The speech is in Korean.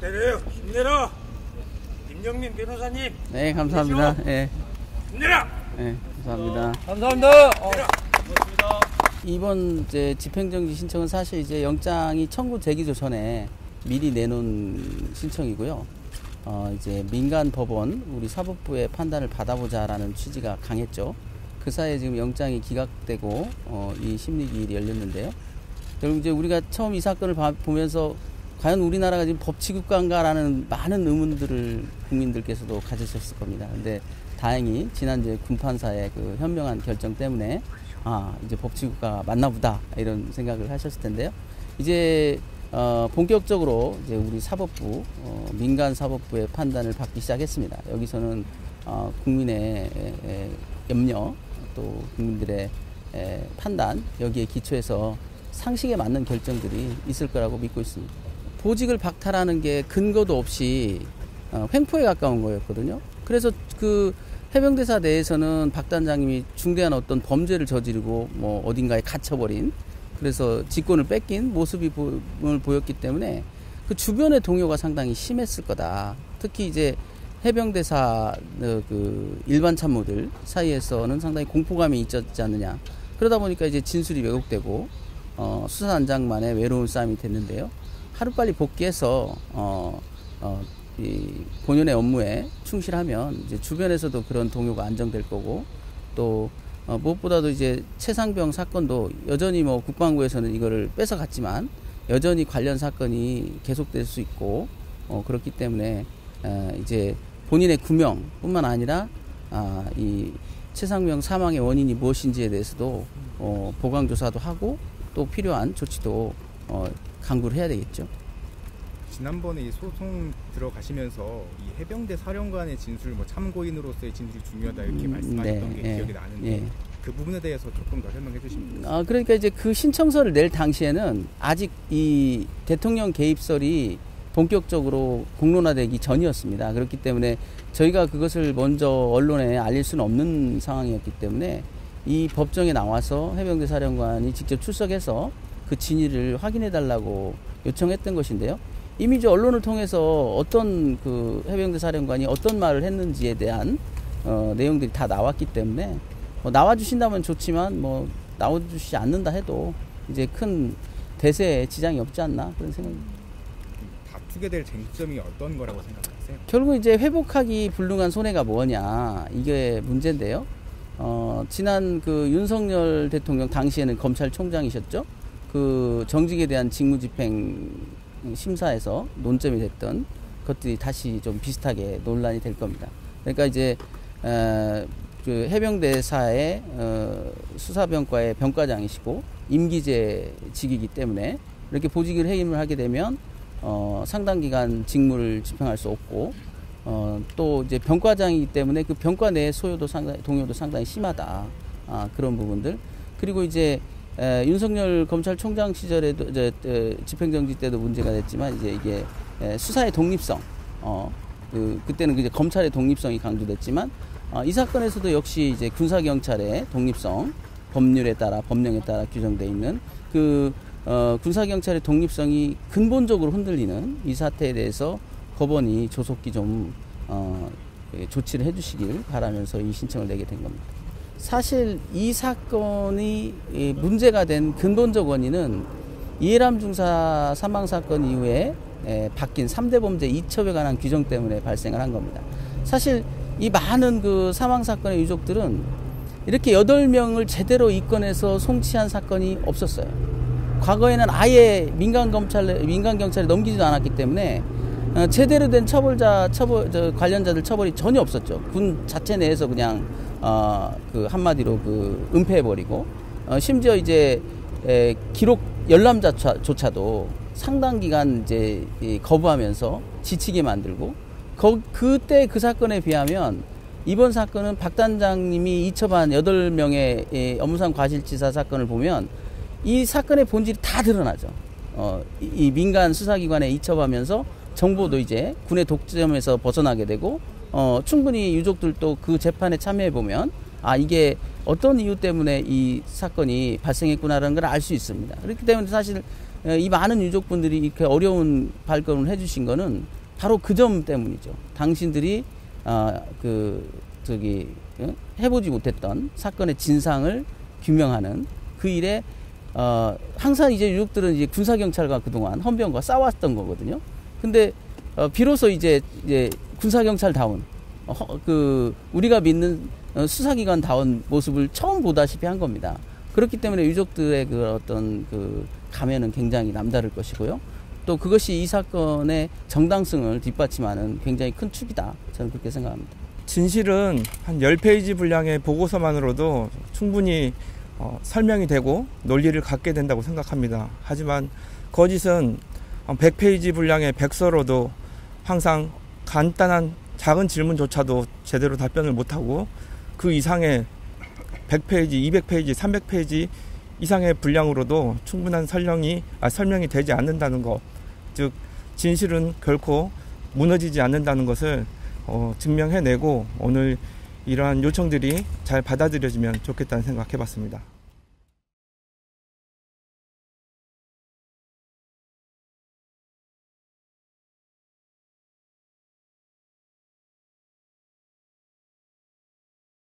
때려요. 힘내라. 김영민 변호사님. 네, 감사합니다. 예. 힘내라. 네, 감사합니다. 감사합니다. 고맙습니다. 이번 이제 집행정지 신청은 사실 이제 영장이 청구 제기조 전에 미리 내놓은 신청이고요. 이제 민간 법원 우리 사법부의 판단을 받아보자라는 취지가 강했죠. 그 사이에 지금 영장이 기각되고 이 심리기일이 열렸는데요. 결국 이제 우리가 처음 이 사건을 보면서 과연 우리나라가 지금 법치국가인가라는 많은 의문들을 국민들께서도 가지셨을 겁니다. 근데 다행히 지난주에 군판사의 그 현명한 결정 때문에 이제 법치국가가 맞나 보다 이런 생각을 하셨을 텐데요. 이제 본격적으로 이제 우리 사법부 민간 사법부의 판단을 받기 시작했습니다. 여기서는 국민의 염려 또 국민들의 판단 여기에 기초해서 상식에 맞는 결정들이 있을 거라고 믿고 있습니다. 보직을 박탈하는 게 근거도 없이 횡포에 가까운 거였거든요. 그래서 그 해병대사 내에서는 박 단장님이 중대한 어떤 범죄를 저지르고 뭐 어딘가에 갇혀버린 그래서 직권을 뺏긴 모습이 보였기 때문에 그 주변의 동요가 상당히 심했을 거다. 특히 이제 해병대사 그 일반 참모들 사이에서는 상당히 공포감이 있었지 않느냐. 그러다 보니까 이제 진술이 왜곡되고 수사단장만의 외로운 싸움이 됐는데요. 하루빨리 복귀해서 이 본연의 업무에 충실하면 이제 주변에서도 그런 동요가 안정될 거고 또 무엇보다도 이제 최상병 사건도 여전히 뭐 국방부에서는 이거를 뺏어갔지만 여전히 관련 사건이 계속될 수 있고 그렇기 때문에 이제 본인의 구명뿐만 아니라 이 최상병 사망의 원인이 무엇인지에 대해서도 보강 조사도 하고 또 필요한 조치도 강구를 해야 되겠죠. 지난번에 이 소송 들어가시면서 이 해병대 사령관의 진술, 뭐 참고인으로서의 진술이 중요하다 이렇게 말씀하셨던 게 기억이 나는데 그 부분에 대해서 조금 더 설명해 주시면. 그러니까 이제 그 신청서를 낼 당시에는 아직 이 대통령 개입설이 본격적으로 공론화되기 전이었습니다. 그렇기 때문에 저희가 그것을 먼저 언론에 알릴 수는 없는 상황이었기 때문에 이 법정에 나와서 해병대 사령관이 직접 출석해서 그 진위를 확인해 달라고 요청했던 것인데요. 이미 이제 언론을 통해서 어떤 그 해병대 사령관이 어떤 말을 했는지에 대한 내용들이 다 나왔기 때문에 나와주신다면 좋지만 뭐 나와주시지 않는다 해도 이제 큰 대세에 지장이 없지 않나 그런 생각입니다. 다투게 될 쟁점이 어떤 거라고 생각하세요? 결국 이제 회복하기 불능한 손해가 뭐냐 이게 문제인데요. 지난 그 윤석열 대통령 당시에는 검찰총장이셨죠. 그 정직에 대한 직무집행 심사에서 논점이 됐던 것들이 다시 좀 비슷하게 논란이 될 겁니다. 그러니까 이제 그 해병대사의 수사병과의 병과장이시고 임기제직이기 때문에 이렇게 보직을 해임을 하게 되면 상당 기간 직무를 집행할 수 없고 또 이제 병과장이기 때문에 그 병과 내의 소요도 동요도 상당히 심하다. 그런 부분들. 그리고 이제 윤석열 검찰총장 시절에도 이제 집행정지 때도 문제가 됐지만 이제 이게 수사의 독립성, 그때는 이제 검찰의 독립성이 강조됐지만 이 사건에서도 역시 이제 군사경찰의 독립성, 법률에 따라 법령에 따라 규정되어 있는 그 군사경찰의 독립성이 근본적으로 흔들리는 이 사태에 대해서 법원이 조속히 좀 조치를 해주시길 바라면서 이 신청을 내게 된 겁니다. 사실 이 사건이 문제가 된 근본적 원인은 이해람 중사 사망 사건 이후에 바뀐 3대 범죄 이첩에 관한 규정 때문에 발생을 한 겁니다. 사실 이 많은 그 사망 사건의 유족들은 이렇게 8명을 제대로 입건해서 송치한 사건이 없었어요. 과거에는 아예 민간 경찰에 넘기지도 않았기 때문에 제대로 된 관련자들 처벌이 전혀 없었죠. 군 자체 내에서 그냥 그 한마디로 그 은폐해버리고 심지어 이제 기록 열람자조차도 상당 기간 이제 거부하면서 지치게 만들고 그때 그 사건에 비하면 이번 사건은 박 단장님이 이첩한 8명의 업무상 과실치사 사건을 보면 이 사건의 본질이 다 드러나죠. 이 민간 수사기관에 이첩하면서 정보도 이제 군의 독점에서 벗어나게 되고 충분히 유족들도 그 재판에 참여해보면 이게 어떤 이유 때문에 이 사건이 발생했구나라는 걸 알 수 있습니다. 그렇기 때문에 사실 이 많은 유족분들이 이렇게 어려운 발걸음을 해주신 거는 바로 그 점 때문이죠. 당신들이 해보지 못했던 사건의 진상을 규명하는 그 일에 항상 이제 유족들은 이제 군사경찰과 그동안 헌병과 싸웠던 거거든요. 근데 비로소 이제 군사경찰다운 우리가 믿는 수사기관다운 모습을 처음 보다시피 한 겁니다. 그렇기 때문에 유족들의 그 어떤 그 감회는 굉장히 남다를 것이고요. 또 그것이 이 사건의 정당성을 뒷받침하는 굉장히 큰 축이다. 저는 그렇게 생각합니다. 진실은 한 10페이지 분량의 보고서만으로도 충분히 설명이 되고 논리를 갖게 된다고 생각합니다. 하지만 거짓은 100페이지 분량의 백서로도 항상 간단한 작은 질문조차도 제대로 답변을 못하고 그 이상의 100페이지, 200페이지, 300페이지 이상의 분량으로도 충분한 설명이 되지 않는다는 것, 즉 진실은 결코 무너지지 않는다는 것을 증명해내고 오늘 이러한 요청들이 잘 받아들여지면 좋겠다는 생각해봤습니다.